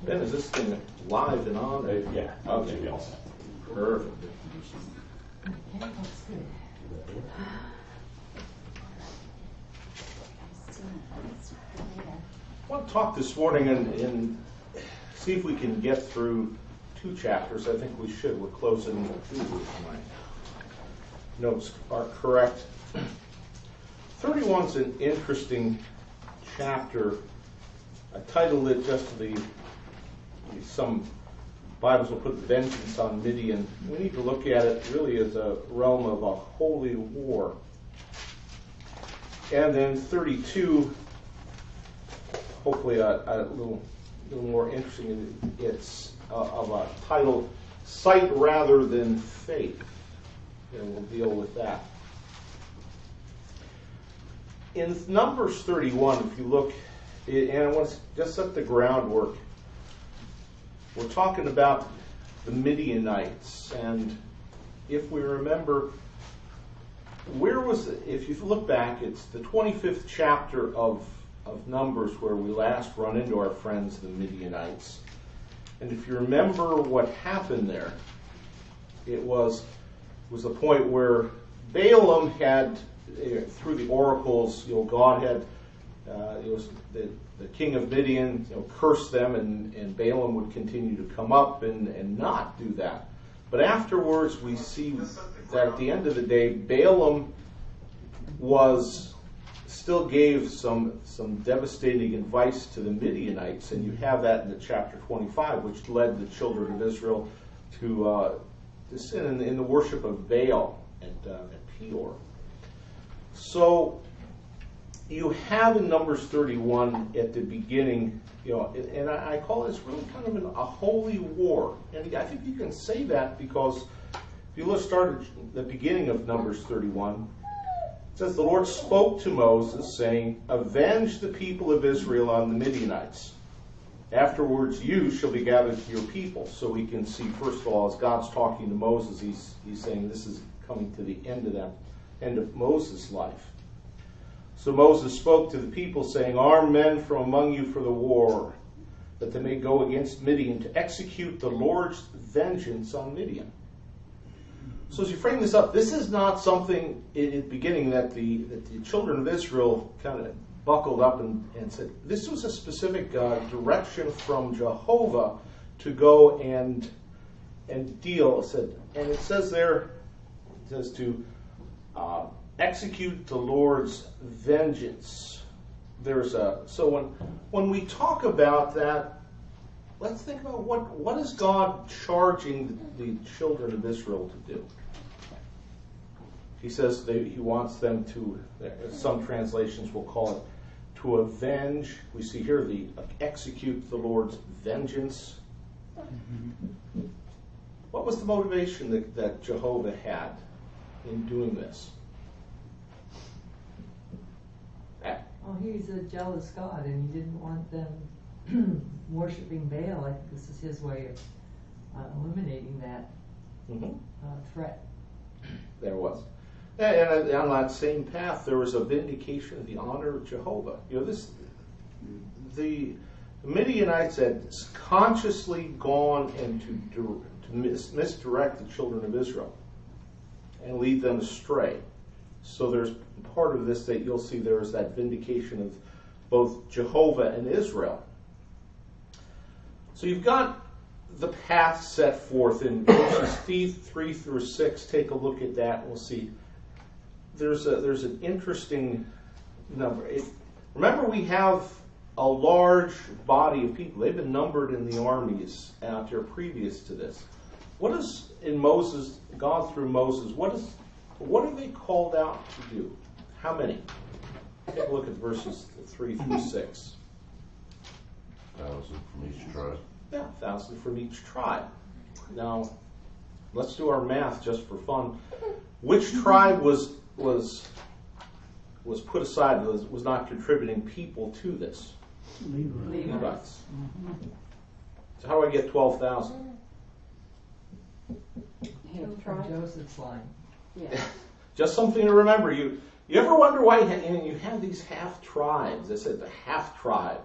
Ben, is this thing live and on? Yeah. Okay. Perfect. Okay, that's good. I want to talk this morning and see if we can get through 2 chapters. I think we should. We're closing the 2 if my notes are correct. 31 is an interesting chapter. I titled it just some Bibles will put vengeance on Midian. We need to look at it really as a realm of a holy war. And then 32, hopefully a little more interesting. It's of a title, Sight Rather Than Faith. And we'll deal with that. In Numbers 31, if you look, and I want to just set the groundwork. We're talking about the Midianites, and if we remember, if you look back, it's the 25th chapter of Numbers where we last run into our friends, the Midianites. And if you remember what happened there, it was a point where Balaam had, through the oracles, God had, the king of Midian, cursed them, and Balaam would continue to come up and not do that. But afterwards, we see that at the end of the day, Balaam still gave some devastating advice to the Midianites, and you have that in the chapter 25, which led the children of Israel to sin in the worship of Baal at Peor. So you have in Numbers 31 at the beginning, and I call this really kind of a holy war. And I think you can say that because if you start at the beginning of Numbers 31, it says, the Lord spoke to Moses, saying, avenge the people of Israel on the Midianites. Afterwards you shall be gathered to your people. So we can see, first of all, as God's talking to Moses, he's saying this is coming to the end of Moses' life. So Moses spoke to the people, saying, arm men from among you for the war, that they may go against Midian to execute the Lord's vengeance on Midian. So as you frame this up, this is not something in the beginning that the children of Israel kind of buckled up and said. This was a specific direction from Jehovah to go and deal. And it says there, it says to execute the Lord's vengeance. So when we talk about that, let's think about what is God charging the children of Israel to do. He says he wants them to, some translations will call it, to avenge. We see here the execute the Lord's vengeance. Mm-hmm. What was the motivation that Jehovah had in doing this? Well, he's a jealous God, and he didn't want them worshiping Baal. I think this is his way of eliminating that threat. There was. And on that same path, there was a vindication of the honor of Jehovah. The Midianites had consciously gone and to misdirect the children of Israel and lead them astray. So there's part of this that you'll see there is that vindication of both Jehovah and Israel. So you've got the path set forth in verses 3 through 6. Take a look at that and we'll see. There's an interesting number. Remember, we have a large body of people. They've been numbered in the armies out there previous to this. What is in Moses, God through Moses, what are they called out to do? How many? Take a look at verses 3 through 6. 1,000 from each tribe. Yeah, 1,000 from each tribe. Now, let's do our math just for fun. Which tribe was put aside, was not contributing people to this? Levites. Mm-hmm. So how do I get 12,000? From Joseph's line. Yeah. Just something to remember. You ever wonder why you have these half tribes? I said the half tribe.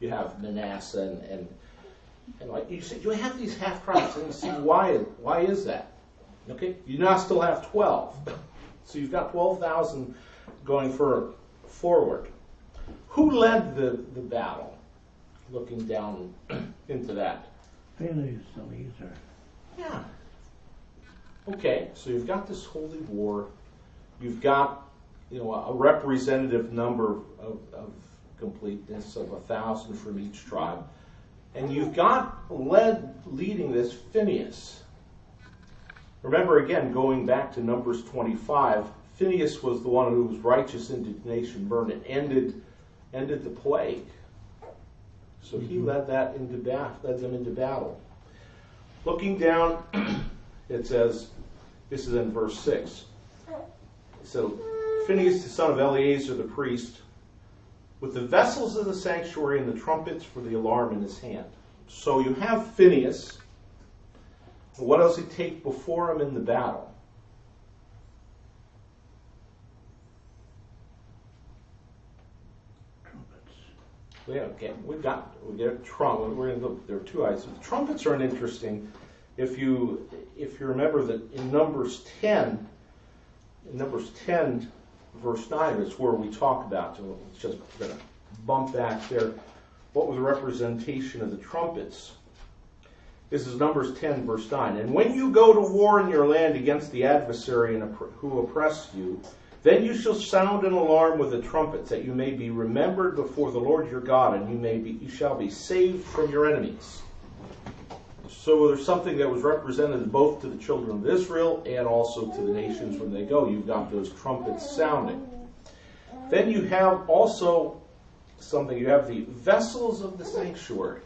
You have Manasseh and And like you said, you have these half tribes, and you see why is that? Okay, you now still have 12, so you've got 12,000 going forward. Who led the battle? Looking down into that. Phineas the leader. Yeah. Okay, so you've got this holy war. You've got, a representative number of completeness of 1,000 from each tribe, and you've got leading this Phineas. Remember again, going back to Numbers 25, Phineas was the one whose righteous indignation burned and ended the plague. So he led them into battle. Looking down, it says, this is in verse 6. So Phineas, the son of Eleazar the priest, with the vessels of the sanctuary and the trumpets for the alarm in his hand. So you have Phineas. What does he take before him in the battle? Trumpets. Yeah, okay. We get trumpet. We're going to look. There are two items. Trumpets are an interesting. If you remember that in Numbers 10, verse 9 is where we talk about. So it's just going to bump back there. What was the representation of the trumpets? This is Numbers 10, verse 9. And when you go to war in your land against the adversary who oppressed you, then you shall sound an alarm with the trumpets, that you may be remembered before the Lord your God, and you shall be saved from your enemies. So there's something that was represented both to the children of Israel and also to the nations when they go. You've got those trumpets sounding. Then you have also something. You have the vessels of the sanctuary.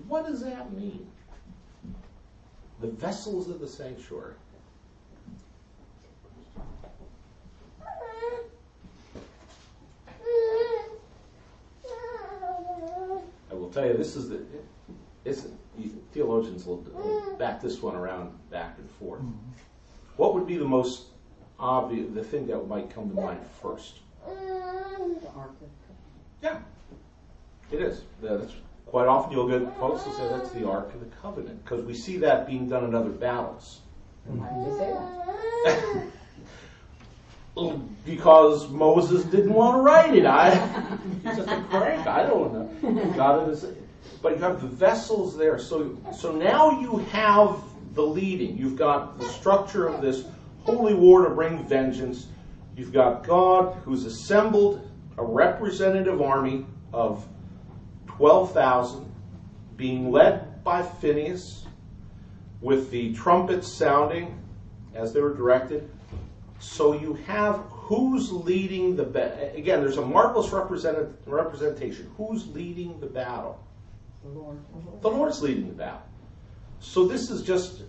What does that mean? The vessels of the sanctuary. I will tell you, theologians will back this one around back and forth. What would be the most obvious, the thing that might come to mind first? The Ark of Yeah, it is. That's quite often you'll get folks who say that's the Ark of the Covenant, because we see that being done in other battles. Why did they say that? Because Moses didn't want to write it. He's just a crank. I don't know. God is, but you have the vessels there. So now you have the leading. You've got the structure of this holy war to bring vengeance. You've got God who's assembled a representative army of 12,000 being led by Phineas with the trumpets sounding as they were directed. So you have who's leading the battle. Again, there's a marvelous representation. Who's leading the battle? The Lord. The Lord's leading the battle. So this is just,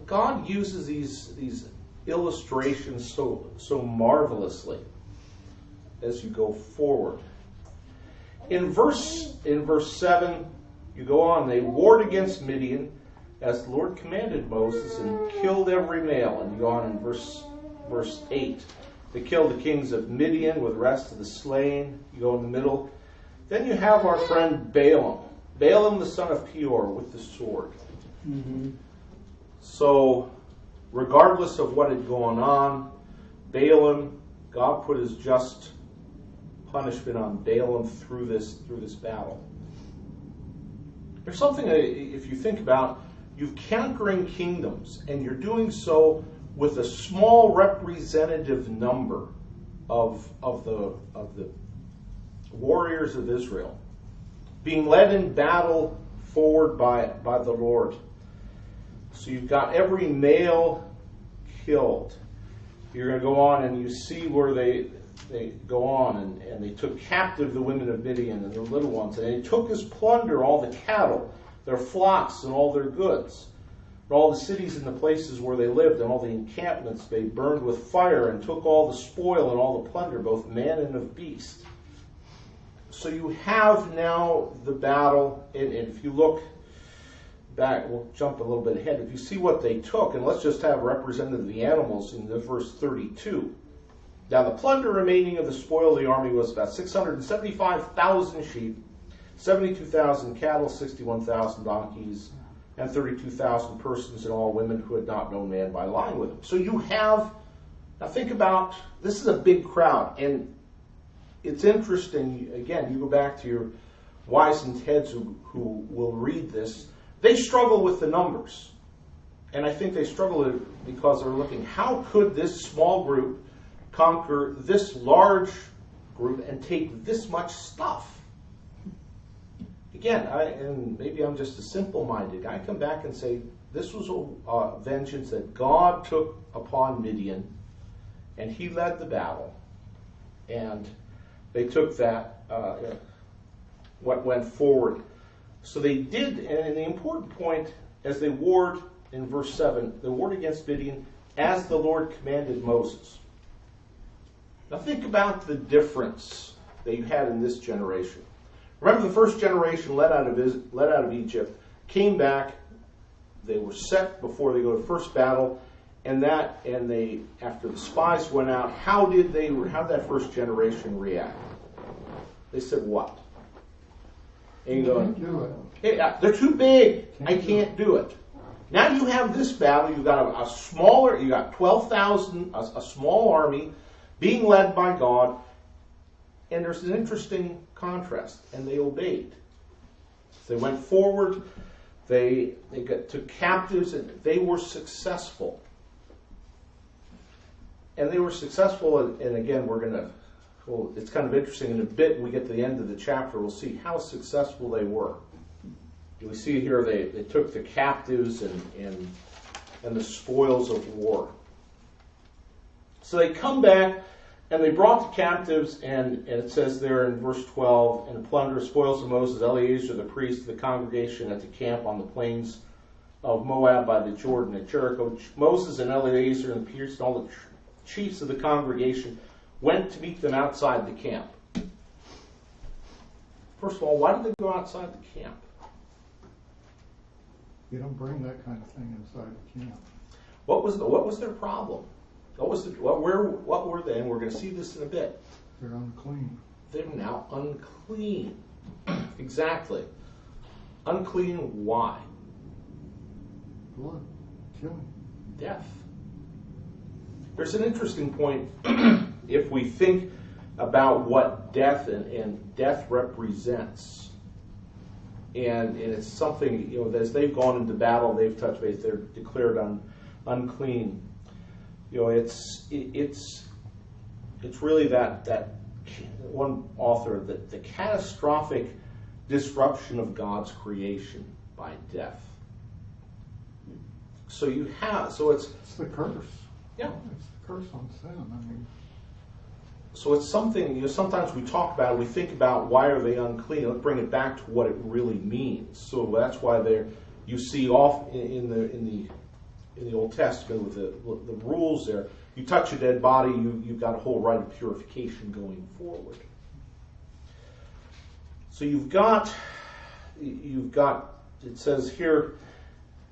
God uses these illustrations so marvelously as you go forward. In verse 7, you go on. They warred against Midian as the Lord commanded Moses and killed every male. And you go on in verse 8. They killed the kings of Midian with the rest of the slain. You go in the middle. Then you have our friend Balaam. Balaam the son of Peor with the sword. Mm-hmm. So, regardless of what had gone on, Balaam, God put his just punishment on Balaam through this battle. There's something, if you think about, you're conquering kingdoms, and you're doing so with a small representative number of the warriors of Israel, being led in battle forward by the Lord. So you've got every male killed. You're going to go on and you see where they go on and they took captive the women of Midian and their little ones, and they took as plunder all the cattle, their flocks, and all their goods. And all the cities and the places where they lived and all the encampments they burned with fire and took all the spoil and all the plunder, both man and of beast. So you have now the battle, and if you look back, we'll jump a little bit ahead. If you see what they took, and let's just have represented the animals in the verse 32. Now the plunder remaining of the spoil of the army was about 675,000 sheep, 72,000 cattle, 61,000 donkeys, and 32,000 persons and all women who had not known man by lying with him. So you have, now think about, this is a big crowd, and it's interesting, again, you go back to your wizened heads who will read this, they struggle with the numbers. And I think they struggle because they're looking, how could this small group conquer this large group and take this much stuff? Again, and maybe I'm just a simple-minded guy, I come back and say, this was a vengeance that God took upon Midian, and he led the battle. And they took that, what went forward. So they did, and the important point, as they warred in verse 7, they warred against Midian as the Lord commanded Moses. Now think about the difference that you had in this generation. Remember, the first generation led out of Egypt, came back, they were set before they go to the first battle, and they, after the spies went out, how did that first generation react? They said what? And you go, do it. Hey, they're too big. I can't do it. Now you have this battle. You've got a smaller. You got 12,000, a small army, being led by God, and there's an interesting contrast. And they obeyed. They went forward. They took captives, and they were successful. And they were successful. And again, we're going to. Well, it's kind of interesting. In a bit, when we get to the end of the chapter, we'll see how successful they were. We see here they took the captives and the spoils of war. So they come back and they brought the captives, and it says there in verse 12, and plunder spoils of Moses, Eleazar the priest, the congregation at the camp on the plains of Moab by the Jordan at Jericho. Moses and Eleazar and the priests and all the chiefs of the congregation went to meet them outside the camp. First of all, why did they go outside the camp? You don't bring that kind of thing inside the camp. What was their problem? What were they? And we're going to see this in a bit. They're unclean. They're now unclean. Exactly. Unclean. Why? Blood. Killing. Death. There's an interesting point if we think about what death and death represents. And it's something, as they've gone into battle, they've touched base, they're declared unclean. It's really that one author, the catastrophic disruption of God's creation by death. So It's the curse. Yeah. It's the curse on sin. So it's something, sometimes we talk about it, we think about why are they unclean. Let's bring it back to what it really means. So that's why you see off in the Old Testament with the rules there. You touch a dead body, you've got a whole rite of purification going forward. So you've got, it says here,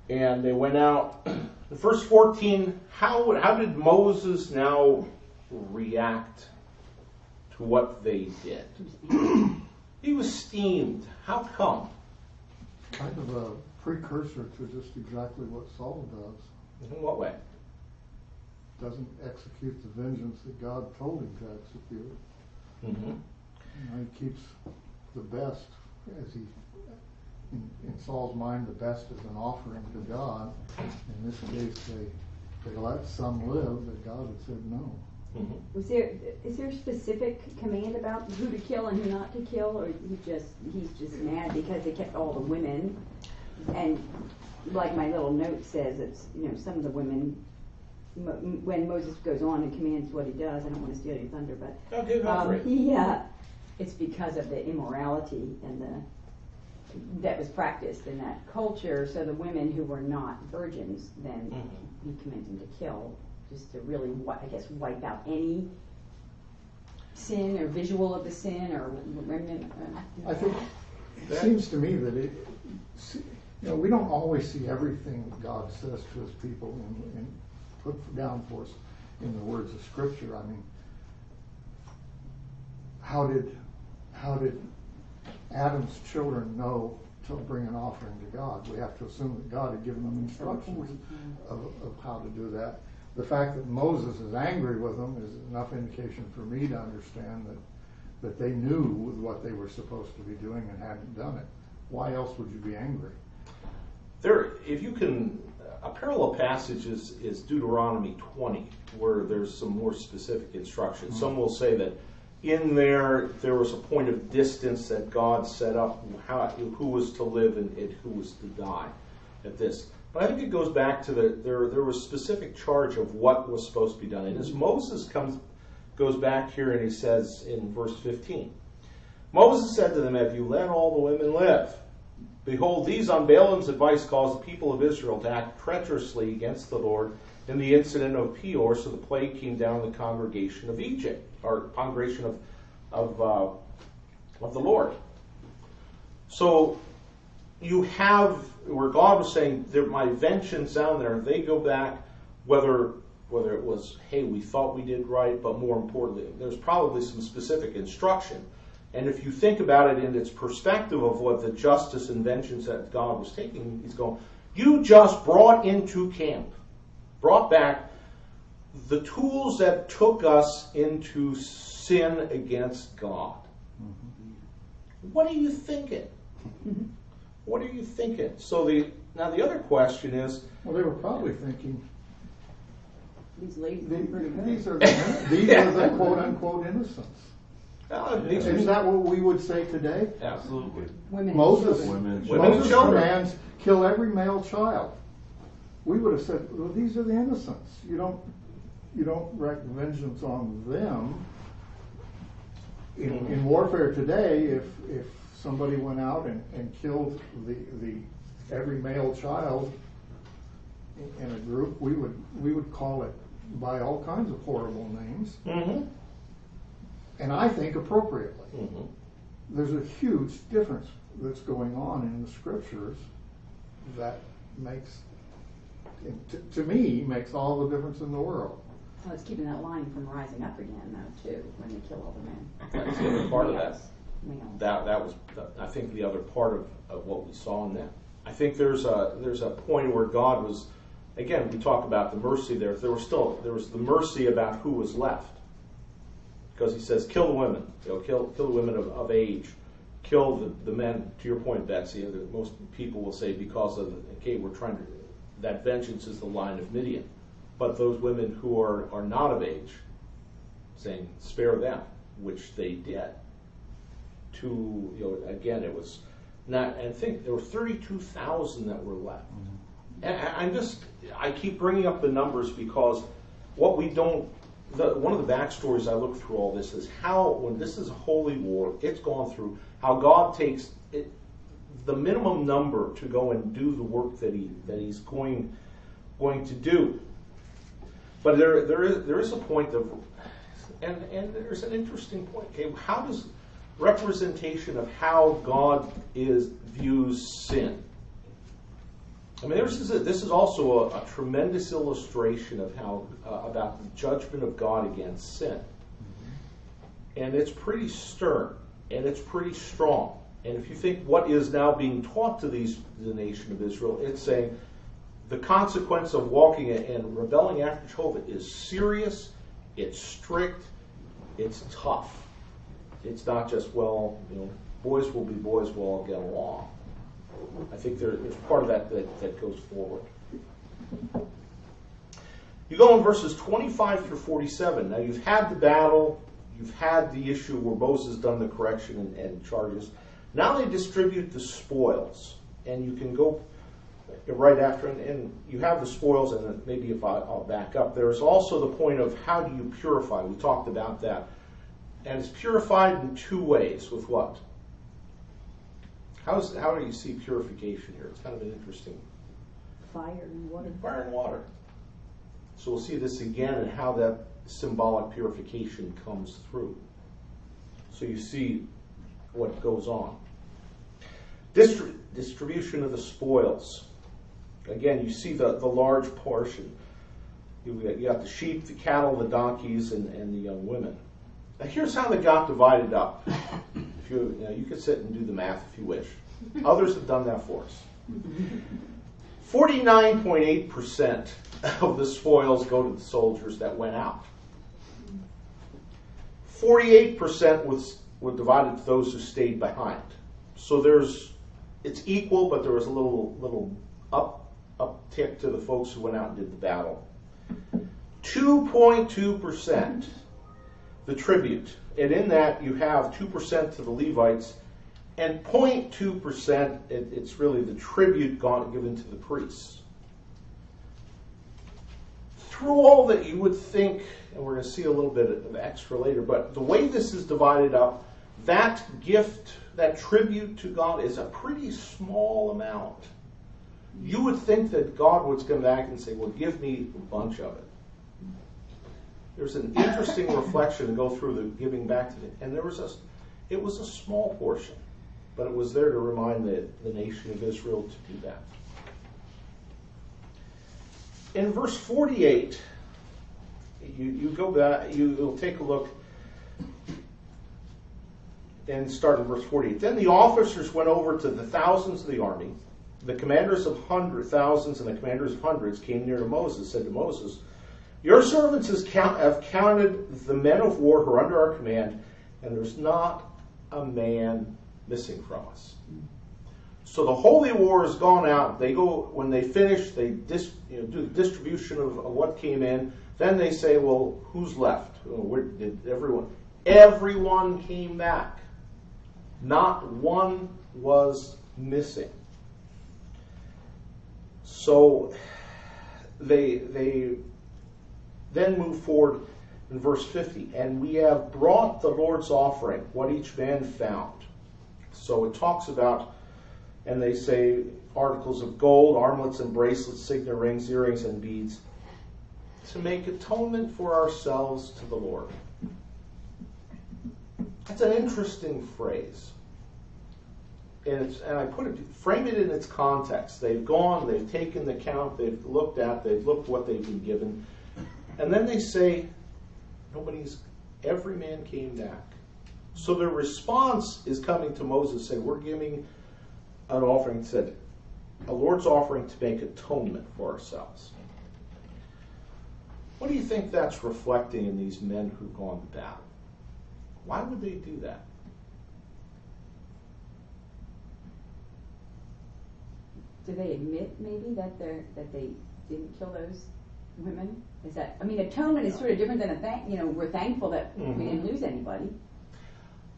and they went out. The verse 14, how did Moses now react to what they did? He was steamed. How come? Kind of a precursor to just exactly what Saul does. In what way? Doesn't execute the vengeance that God told him to execute. Mm-hmm. He keeps the best, as in Saul's mind, the best is an offering to God. In this case, they let some live, but God had said no. Mm-hmm. Is there a specific command about who to kill and who not to kill, or he's just mad because they kept all the women? And like my little note says, it's some of the women. When Moses goes on and commands what he does, I don't want to steal your thunder, but it's because of the immorality and that was practiced in that culture. So the women who were not virgins, then he commands them to kill, just to really, wipe out any sin or visual of the sin or remnant. I think it seems to me that we don't always see everything that God says to his people and put down for us in the words of Scripture. I mean, how did Adam's children know to bring an offering to God. We have to assume that God had given them instructions of how to do that. The fact that Moses is angry with them is enough indication for me to understand that they knew what they were supposed to be doing and hadn't done it. Why else would you be angry? If you can, a parallel passage is Deuteronomy 20, where there's some more specific instructions. Some will say that in there was a point of distance that God set up, who was to live and who was to die at this. But I think it goes back to there was specific charge of what was supposed to be done. And as Moses goes back here and he says in verse 15, Moses said to them, "Have you let all the women live? Behold, these on Balaam's advice caused the people of Israel to act treacherously against the Lord in the incident of Peor, so the plague came down on the congregation of Egypt, or congregation of the Lord." So you have where God was saying, "My vengeance down there." They go back, whether it was, "Hey, we thought we did right," but more importantly, there's probably some specific instruction. And if you think about it in its perspective of what the justice and vengeance that God was taking, he's going, "You just brought into camp, brought back the tools that took us into sin against God." What are you thinking? What are you thinking? So now the other question is, Well, they were probably thinking, These ladies are pretty good. these are the quote-unquote innocents. Is that what we would say today? Absolutely. Women Moses, and children. Women and Moses children. commands, kill every male child. We would have said, well, these are the innocents. You don't wreak vengeance on them. In warfare today, if somebody went out and killed the every male child in a group, we would call it by all kinds of horrible names. mm-hmm, And I think appropriately. mm-hmm. There's a huge difference that's going on in the scriptures that makes, to me, makes all the difference in the world. Well, it's keeping that line from rising up again, though, too, when they kill all the men. That's the other part of that. Males. That was, I think, the other part of what we saw in that. I think there's a point where God was, again, we talk about the mercy there. There was the mercy about who was left, because he says, kill the women, kill the women of age, kill the men. To your point, Betsy, most people will say because of we're trying to, that vengeance is the line of Midian, but those women who are not of age, saying spare them, which they did. Again, it was not, and think there were 32,000 that were left. And I keep bringing up the numbers because what we don't, one of the backstories I look through all this is how, when this is a holy war, it's gone through, how God takes the minimum number to go and do the work that he's going to do. But there is a point of, and there's an interesting point. Okay, how does representation of how God views sin? I mean, this is also a tremendous illustration of how about the judgment of God against sin, and it's pretty stern and it's pretty strong. And if you think what is now being taught to the nation of Israel, it's saying the consequence of walking and rebelling after Jehovah is serious, it's strict, it's tough. It's not just, boys will be boys, we'll all get along. I think there's part of that goes forward. You go in verses 25 through 47. Now you've had the battle, you've had the issue where Moses done the correction and charges. Now they distribute the spoils, and you can go right after, and you have the spoils, and then maybe if I'll back up, there's also the point of how do you purify. We talked about that. And it's purified in two ways. With what? How do you see purification here? It's kind of an interesting. Fire and water. Fire and water. So we'll see this again and how that symbolic purification comes through. So you see what goes on. Distribution of the spoils. Again, you see the large portion. You got the sheep, the cattle, the donkeys, and the young women. Now here's how they got divided up. If if you could sit and do the math if you wish. Others have done that for us. 49.8% of the spoils go to the soldiers that went out. 48% were divided to those who stayed behind. So it's equal, but there was a little uptick to the folks who went out and did the battle. 2.2%, the tribute. And in that you have 2% to the Levites, and 0.2%, it's really the tribute given to the priests. Through all that, you would think, and we're going to see a little bit of extra later, but the way this is divided up, that gift, that tribute to God is a pretty small amount. You would think that God would come back and say, well, give me a bunch of it. There's an interesting reflection to go through the giving back to them. And it was a small portion, but it was there to remind the nation of Israel to do that. In verse 48, you go back, you'll take a look and start in verse 48. Then the officers went over to the thousands of the army. The commanders of thousands and the commanders of hundreds came near to Moses, said to Moses, your servants have counted the men of war who are under our command, and there's not a man missing from us. So the holy war has gone out. They go, when they finish, they do the distribution of what came in. Then they say, well, who's left? Where did everyone? Everyone came back. Not one was missing. So they then move forward in verse 50. And we have brought the Lord's offering, what each man found. So it talks about, and they say, articles of gold, armlets and bracelets, signet rings, earrings, and beads, to make atonement for ourselves to the Lord. That's an interesting phrase. And I frame it in its context. They've gone, they've taken the count, they've looked what they've been given. And then they say, every man came back. So their response is coming to Moses, saying, we're giving an offering, said, a Lord's offering to make atonement for ourselves. What do you think that's reflecting in these men who've gone to battle? Why would they do that? Do they admit maybe that they didn't kill those women? Is that, I mean, atonement is sort of different than we're thankful that we didn't lose anybody.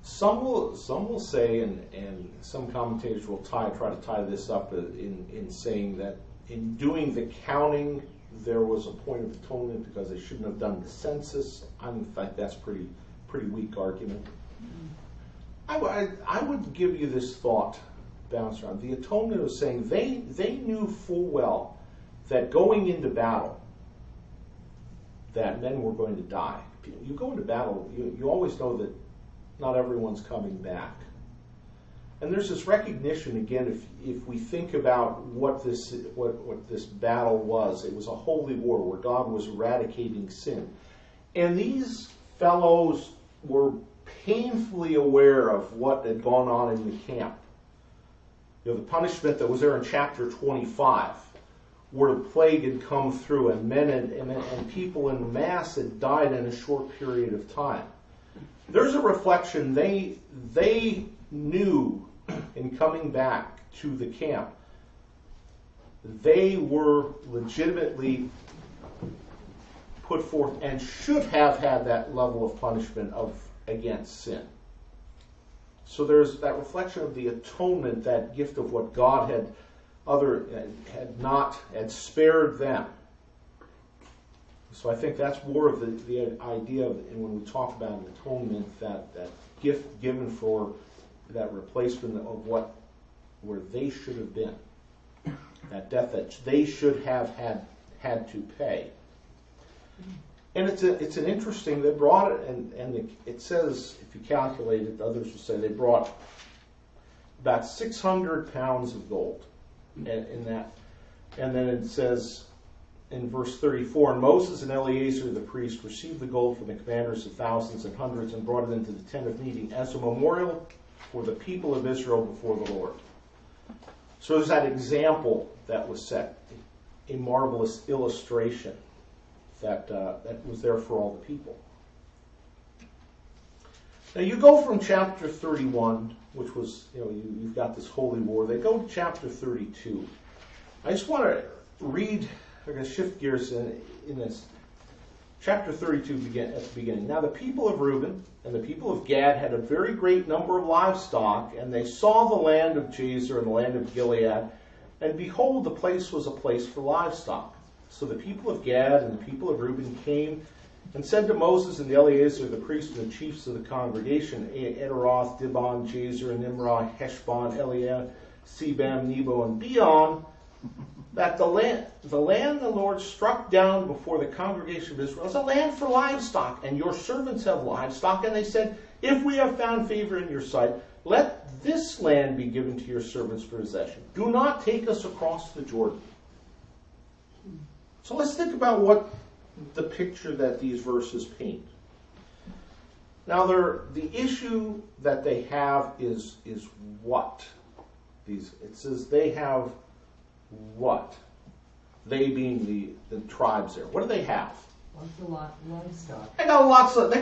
Some will say, and some commentators will try to tie this up in saying that in doing the counting, there was a point of atonement because they shouldn't have done the census. In fact, that's pretty weak argument. I would give you this thought bounce around. The atonement was saying they knew full well that going into battle, that men were going to die. You go into battle, you always know that not everyone's coming back. And there's this recognition, again, if we think about what this battle was, it was a holy war where God was eradicating sin. And these fellows were painfully aware of what had gone on in the camp. The punishment that was there in chapter 25, where the plague had come through and men and people in mass had died in a short period of time. There's a reflection. They knew in coming back to the camp, they were legitimately put forth and should have had that level of punishment against sin. So there's that reflection of the atonement, that gift of what God had spared them. So I think that's more of the idea of, and when we talk about an atonement, that gift given for that replacement of where they should have been, that death that they should have had to pay. And it's an interesting, they brought it, and it says, if you calculate it, others will say they brought about 600 pounds of gold in that. And then it says in verse 34, and Moses and Eleazar the priest received the gold from the commanders of thousands and hundreds and brought it into the tent of meeting as a memorial for the people of Israel before the Lord. So there's that example that was set, a marvelous illustration that was there for all the people. Now you go from chapter 31, which was, you've got this holy war. They go to chapter 32. I just want to read, I'm going to shift gears in this. Chapter 32 at the beginning. Now the people of Reuben and the people of Gad had a very great number of livestock, and they saw the land of Jazer and the land of Gilead, and behold, the place was a place for livestock. So the people of Gad and the people of Reuben came and said to Moses and Eleazar, the priests and the chiefs of the congregation, Edaroth, Dibon, Jazer, Nimrah, Heshbon, Eliah, Sebam, Nebo, and Beon, that the land the Lord struck down before the congregation of Israel is a land for livestock, and your servants have livestock. And they said, if we have found favor in your sight, let this land be given to your servants for possession. Do not take us across the Jordan. So let's think about what the picture that these verses paint. Now, the issue that they have is what? It says they have what? They being the tribes there. What do they have? Lots of livestock. They got lots of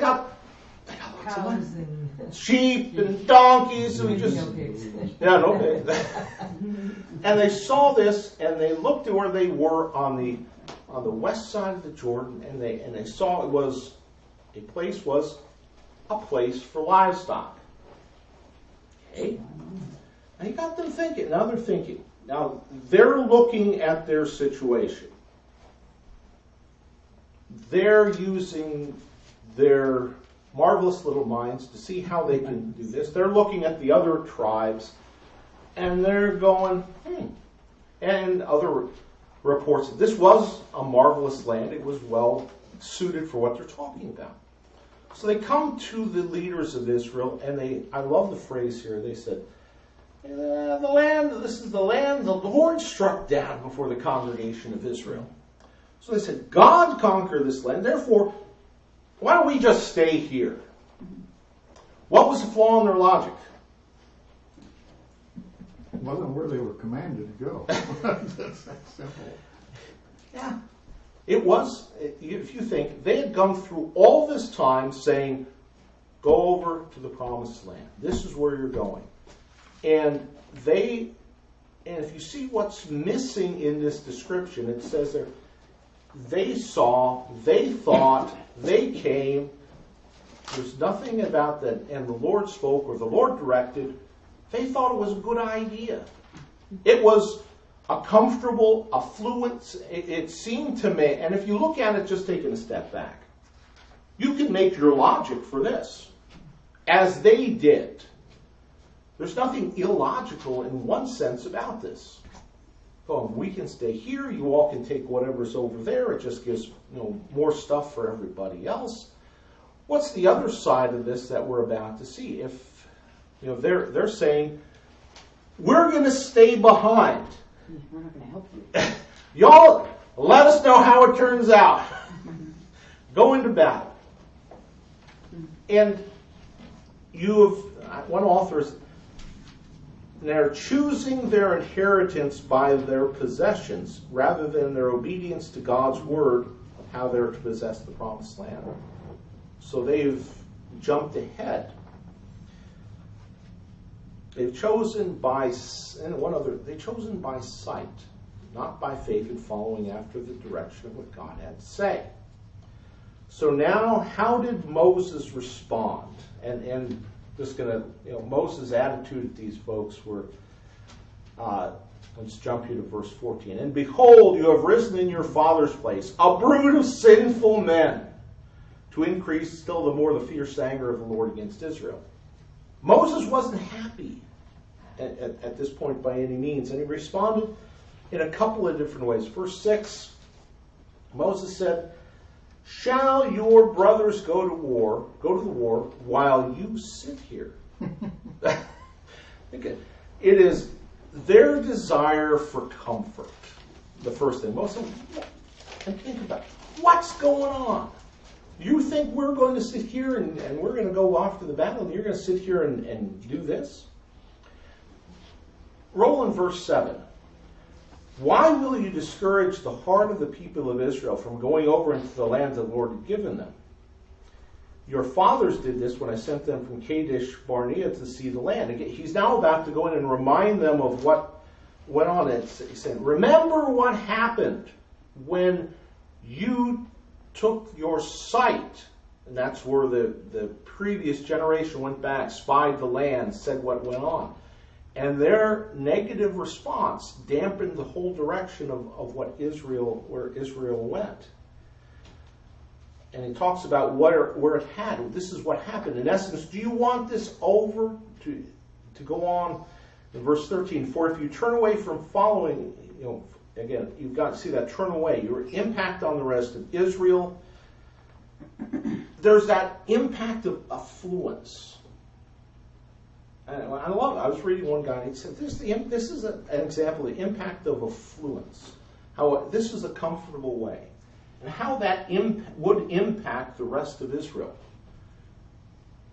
Cows and sheep and donkeys, and we just no pigs. no pigs. And they saw this, and they looked at where they were on the west side of the Jordan, and they saw it was a place for livestock. Okay, and he got them thinking. Now they're thinking. Now they're looking at their situation. They're using their marvelous little minds to see how they can do this. They're looking at the other tribes, and they're going, And other reports that this was a marvelous land. It was well suited for what they're talking about. So they come to the leaders of Israel, and I love the phrase here, they said, this is the land the Lord struck down before the congregation of Israel. So they said, God conquered this land, therefore, why don't we just stay here? What was the flaw in their logic? It wasn't where they were commanded to go. That's that simple. Yeah. It was, if you think, they had gone through all this time saying, go over to the promised land. This is where you're going. And if you see what's missing in this description, it says there, they saw, they thought, they came. There's nothing about that, and the Lord spoke or the Lord directed. They thought it was a good idea. It was a comfortable, affluent, it seemed to me, and if you look at it just taking a step back, you can make your logic for this, as they did. There's nothing illogical in one sense about this. We can stay here, you all can take whatever's over there, it just gives more stuff for everybody else. What's the other side of this that we're about to see? If they're saying, we're going to stay behind. We're not going to help you. Y'all, let us know how it turns out. Go into battle. And one author is, they're choosing their inheritance by their possessions rather than their obedience to God's word of how they're to possess the promised land. So they've jumped ahead. They've chosen by sight, not by faith in following after the direction of what God had to say. So now, how did Moses respond? And just going to, Moses' attitude to these folks were, let's jump here to verse 14. And behold, you have risen in your father's place, a brood of sinful men, to increase still the more the fierce anger of the Lord against Israel. Moses wasn't happy at this point by any means, and he responded in a couple of different ways. Verse 6, Moses said, shall your brothers go to the war, while you sit here? It is their desire for comfort. The first thing. Most of them, and think about what's going on. You think we're going to sit here and we're going to go off to the battle and you're going to sit here and do this? Roll in verse 7. Why will you discourage the heart of the people of Israel from going over into the land the Lord had given them? Your fathers did this when I sent them from Kadesh Barnea to see the land. Again, he's now about to go in and remind them of what went on. He said, remember what happened when you took your sight. And that's where the previous generation went back, spied the land, said what went on. And their negative response dampened the whole direction of where Israel went. And he talks about where it had. This is what happened. In essence, do you want this over to go on? In verse 13, for if you turn away from following, again, you've got to see that turn away. Your impact on the rest of Israel. There's that impact of affluence. And I love it. I was reading one guy, and he said, this is an example of the impact of affluence. How this is a comfortable way. And how that would impact the rest of Israel.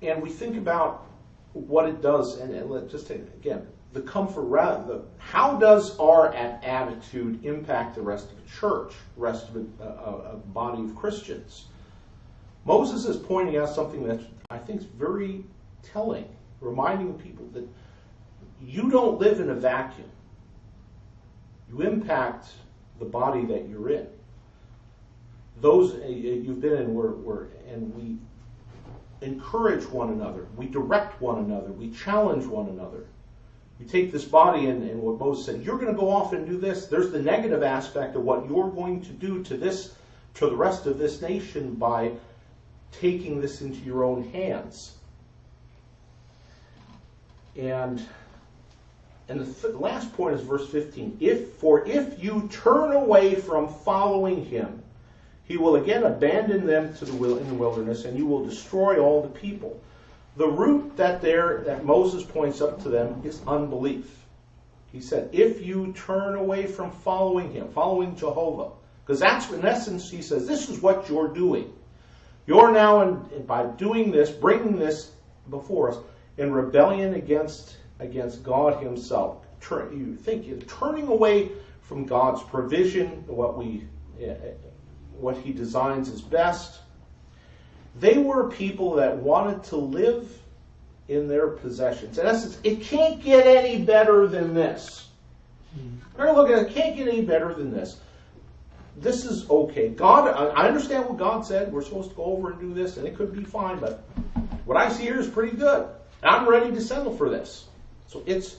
And we think about what it does, and let's just take, again, the comfort, how does our attitude impact the rest of the church, the rest of a body of Christians? Moses is pointing out something that I think is very telling, reminding people that you don't live in a vacuum. You impact the body that you're in. Those you've been in, and we encourage one another, we direct one another, we challenge one another. We take this body and what Moses said, you're going to go off and do this. There's the negative aspect of what you're going to do to the rest of this nation by taking this into your own hands. And the last point is verse 15. If you turn away from following him, he will again abandon them in the wilderness, and you will destroy all the people. The root that Moses points up to them is unbelief. He said, if you turn away from following him, following Jehovah, because that's in essence, he says, this is what you're doing. You're now, by doing this, bringing this before us, in rebellion against God himself. You think you're turning away from God's provision, what he designs is best. They were people that wanted to live in their possessions. In essence, it can't get any better than this. They're looking at it, can't get any better than this. This is okay. God, I understand what God said. We're supposed to go over and do this, and it could be fine, but what I see here is pretty good. I'm ready to settle for this. So it's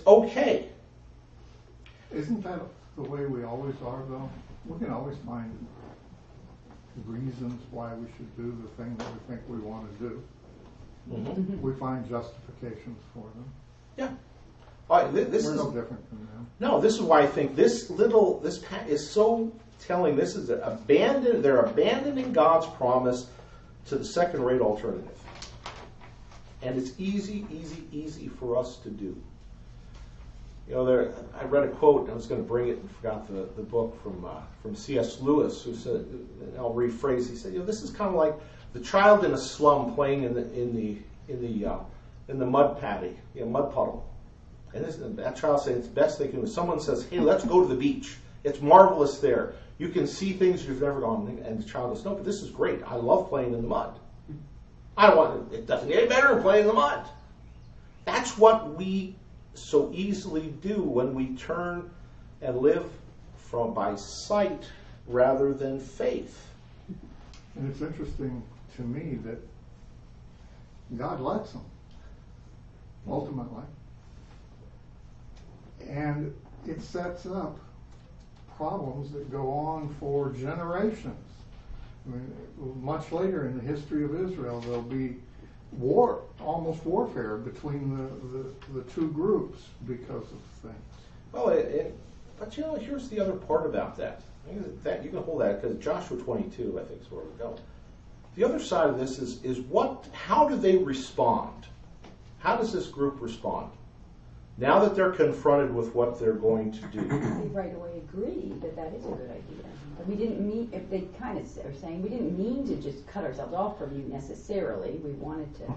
okay. Isn't that the way we always are, though? We can always find reasons why we should do the thing that we think we want to do. Mm-hmm. We find justifications for them. Yeah. We're no different from them. No, this is why I think this is so telling. This is they're abandoning God's promise to the second-rate alternative. And it's easy for us to do. I read a quote, and I was going to bring it and forgot the book from C.S. Lewis, who said, and I'll rephrase. He said, this is kind of like the child in a slum playing in the mud paddy, mud puddle, and that child saying it's the best they can do. Someone says, "Hey, let's go to the beach. It's marvelous there. You can see things you've never gone." And the child goes, "No, but this is great. I love playing in the mud. It doesn't get any better than playing in the mud." That's what we so easily do when we turn and live by sight rather than faith. And it's interesting to me that God lets them, ultimately. And it sets up problems that go on for generations. I mean, much later in the history of Israel, there'll be almost warfare between the two groups because of things. Well, but here's the other part about that. That you can hold that because Joshua 22, I think, is where we're going. The other side of this is how do they respond? How does this group respond? Now that they're confronted with what they're going to do, They right away agree that is a good idea. We didn't mean, if they kind of are saying, we didn't mean to just cut ourselves off from you necessarily. We wanted to.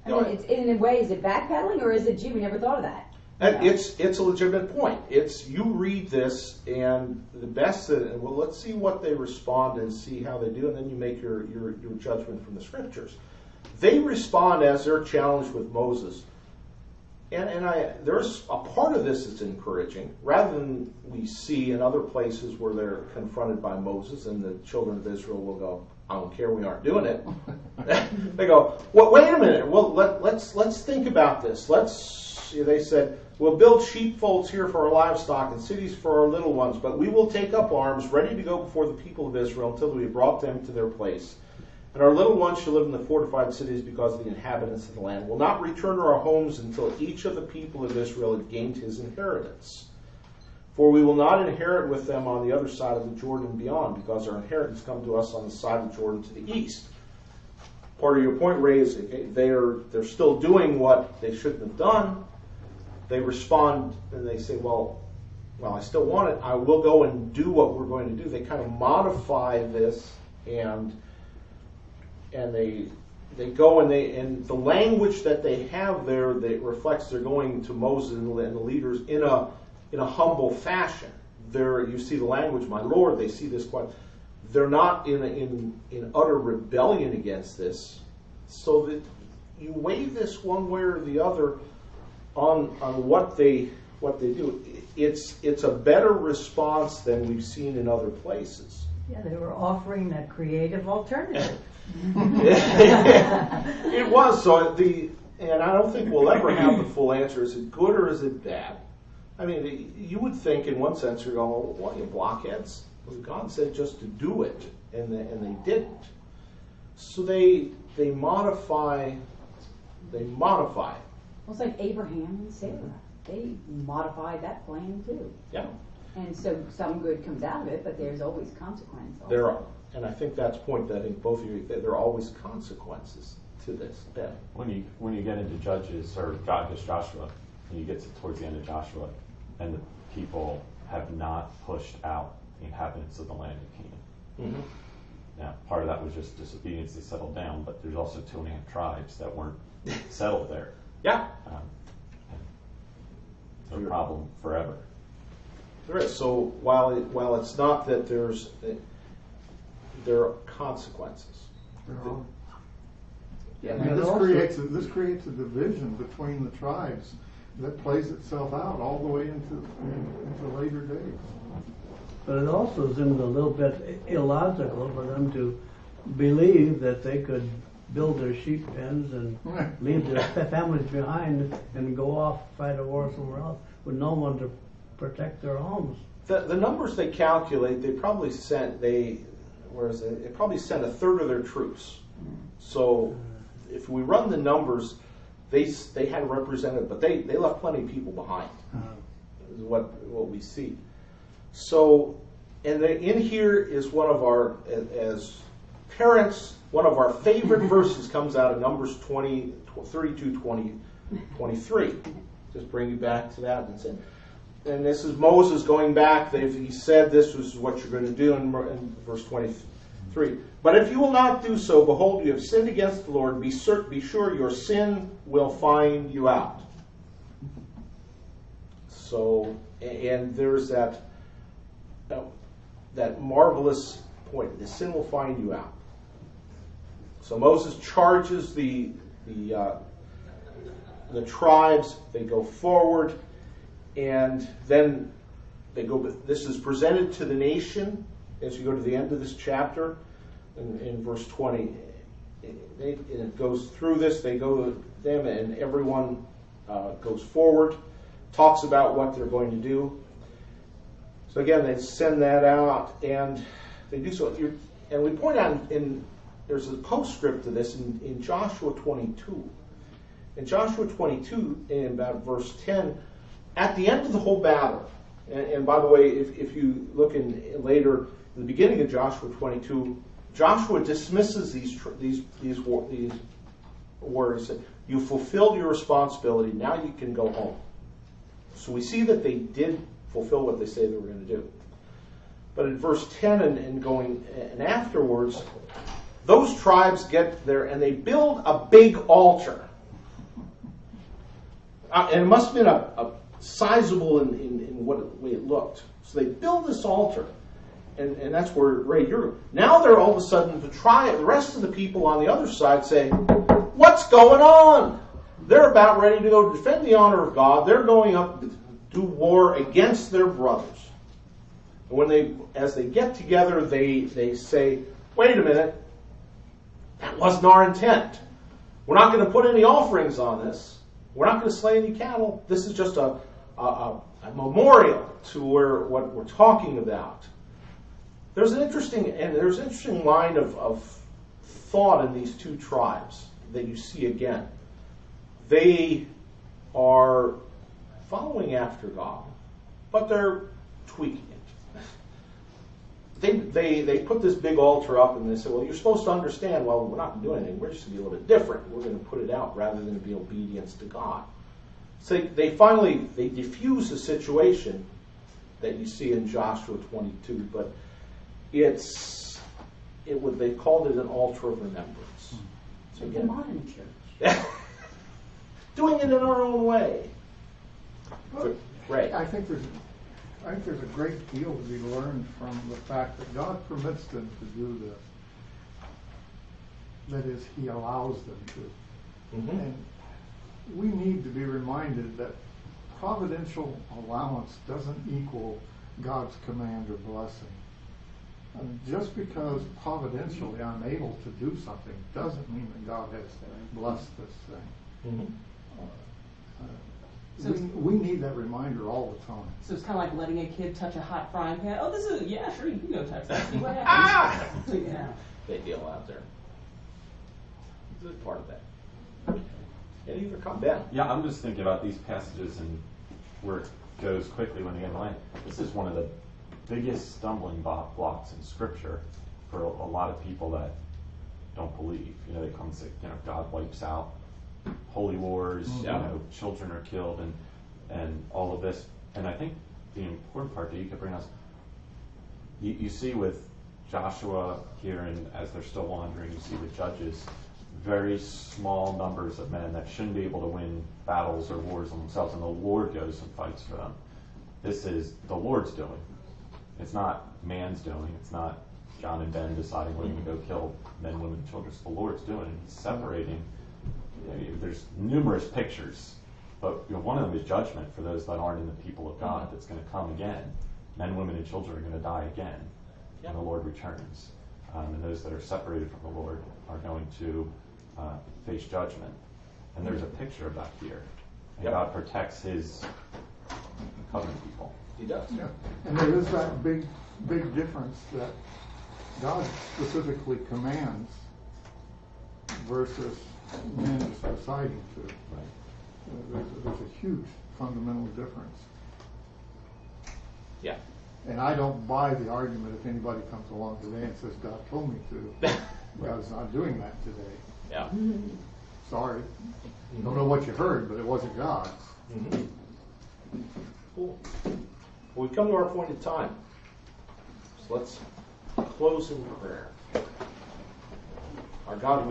I mean, it's, in a way, is it backpedaling or is it, gee, we never thought of that? and it's a legitimate point. It's, you read this, and the best that, well, let's see what they respond and see how they do, and then you make your judgment from the scriptures. They respond as they're challenged with Moses. And there's a part of this that's encouraging, rather than we see in other places where they're confronted by Moses and the children of Israel will go, I don't care, we aren't doing it. They go, well, wait a minute, well, let's think about this. They said, we'll build sheepfolds here for our livestock and cities for our little ones, but we will take up arms, ready to go before the people of Israel until we have brought them to their place. And our little ones shall live in the fortified cities because of the inhabitants of the land. Will not return to our homes until each of the people of Israel had gained his inheritance. For we will not inherit with them on the other side of the Jordan beyond, because our inheritance come to us on the side of Jordan to the east. Part of your point, Ray, is they're still doing what they shouldn't have done. They respond and they say, well, I still want it. I will go and do what we're going to do. They kind of modify this, and they go and the language that they have there that reflects they're going to Moses and the leaders in a humble fashion. There you see the language, my Lord. They see this quite. They're not in utter rebellion against this, so that you weigh this one way or the other on what they do. It's a better response than we've seen in other places. Yeah, they were offering a creative alternative. It was so. And I don't think we'll ever have the full answer. Is it good or is it bad? I mean, you would think in one sense you're going, well, what, you blockheads? Well, God said just to do it, and they didn't. So they modify. Well, it's like Abraham and Sarah. They modified that plan too. Yeah. And so some good comes out of it, but there's always consequence. Also. There are. And I think that's the point that I think both of you, that there are always consequences to this. Ben? When you get into Judges or Joshua, and you get towards the end of Joshua, and the people have not pushed out the inhabitants of the land of Canaan. Mm-hmm. Now, part of that was just disobedience; they settled down, but there's also 2.5 tribes that weren't settled there. Yeah. It's a problem forever. There is. So while it's not that there are consequences. Yeah, and this creates a division between the tribes that plays itself out all the way into later days. But it also seems a little bit illogical for them to believe that they could build their sheep pens and leave their families behind and go off fight a war somewhere else with no one to protect their homes. The numbers they calculate, they probably sent they probably sent a third of their troops. So if we run the numbers, they had represented, but they left plenty of people behind. Is what we see. So, and in here is one of our, as parents, one of our favorite verses comes out of Numbers 32, 20, 23. Just bring you back to that and say, and this is Moses going back. He said this was what you're going to do in verse 23. But if you will not do so, behold, you have sinned against the Lord. Be sure your sin will find you out. So, and there's that marvelous point. The sin will find you out. So Moses charges the tribes. They go forward. And then they go. This is presented to the nation as you go to the end of this chapter, in verse 20. It goes through this. They go to them, and everyone goes forward, talks about what they're going to do. So again, they send that out, and they do so. And we point out there's a postscript to this in Joshua 22. In Joshua 22, in about verse 10. At the end of the whole battle, and by the way, if you look in later, in the beginning of Joshua 22, Joshua dismisses these where it said, you fulfilled your responsibility, now you can go home. So we see that they did fulfill what they say they were going to do. But in verse 10 and afterwards, those tribes get there and they build a big altar. And it must have been a sizable in what way it looked. So they build this altar. And that's where, Ray, now they're all of a sudden the rest of the people on the other side say, what's going on? They're about ready to go defend the honor of God. They're going up to do war against their brothers. And as they get together, they say, wait a minute, that wasn't our intent. We're not going to put any offerings on this. We're not going to slay any cattle. This is just a memorial to what we're talking about. There's an interesting line of thought in these two tribes that you see again. They are following after God, but they're tweaking it. They put this big altar up and they say, well, you're supposed to understand, well, we're not going to do anything. We're just going to be a little bit different. We're going to put it out rather than be obedience to God. So they diffuse the situation that you see in Joshua 22, but they called it an altar of remembrance. So again, the modern church. doing it in our own way. Right. I think there's a great deal to be learned from the fact that God permits them to do this. That is, He allows them to. Mm-hmm. And we need to be reminded that providential allowance doesn't equal God's command or blessing. And just because providentially I'm able to do something doesn't mean that God has blessed this thing. Mm-hmm. We need that reminder all the time. So it's kind of like letting a kid touch a hot frying pan. Oh, yeah, sure, you can go touch that. See what happens. Yeah. Big deal out there. This is part of that. Any other comment? Yeah, I'm just thinking about these passages and where it goes quickly when they get in line. This is one of the biggest stumbling blocks in Scripture for a lot of people that don't believe. They come and say, God wipes out holy wars, children are killed, and all of this. And I think the important part that you could bring us, you see with Joshua here, and as they're still wandering, you see with Judges, very small numbers of men that shouldn't be able to win battles or wars on themselves, and the Lord goes and fights for them. This is the Lord's doing. It's not man's doing. It's not John and Ben deciding we're going to go kill men, women, and children. It's the Lord's doing. He's separating. There's numerous pictures, but one of them is judgment for those that aren't in the people of God. That's going to come again. Men, women, and children are going to die again when the Lord returns. And those that are separated from the Lord are going to face judgment. And there's a picture of that here. And God protects His covenant people. He does. Yeah. And there is that big difference that God specifically commands versus men just deciding to. Right. There's a huge fundamental difference. Yeah. And I don't buy the argument if anybody comes along today and says God told me to. God's not doing that today. Yeah. Sorry. Don't know what you heard, but it wasn't God. Mm-hmm. Cool. Well, we've come to our appointed time. So let's close in prayer. Our God,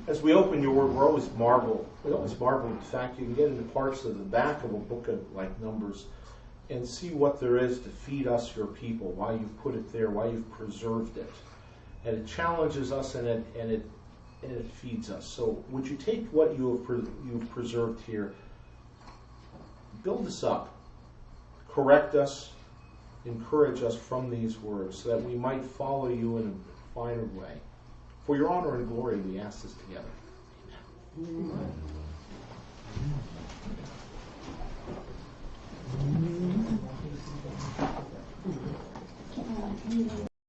as we open your word, we always marvel at the fact you can get into parts of the back of a book of like Numbers and see what there is to feed us, your people, why you've put it there, why you've preserved it. And it challenges us and it feeds us. So would you take what you've preserved here, build us up, correct us, encourage us from these words so that we might follow you in a finer way. For your honor and glory, we ask this together. Amen.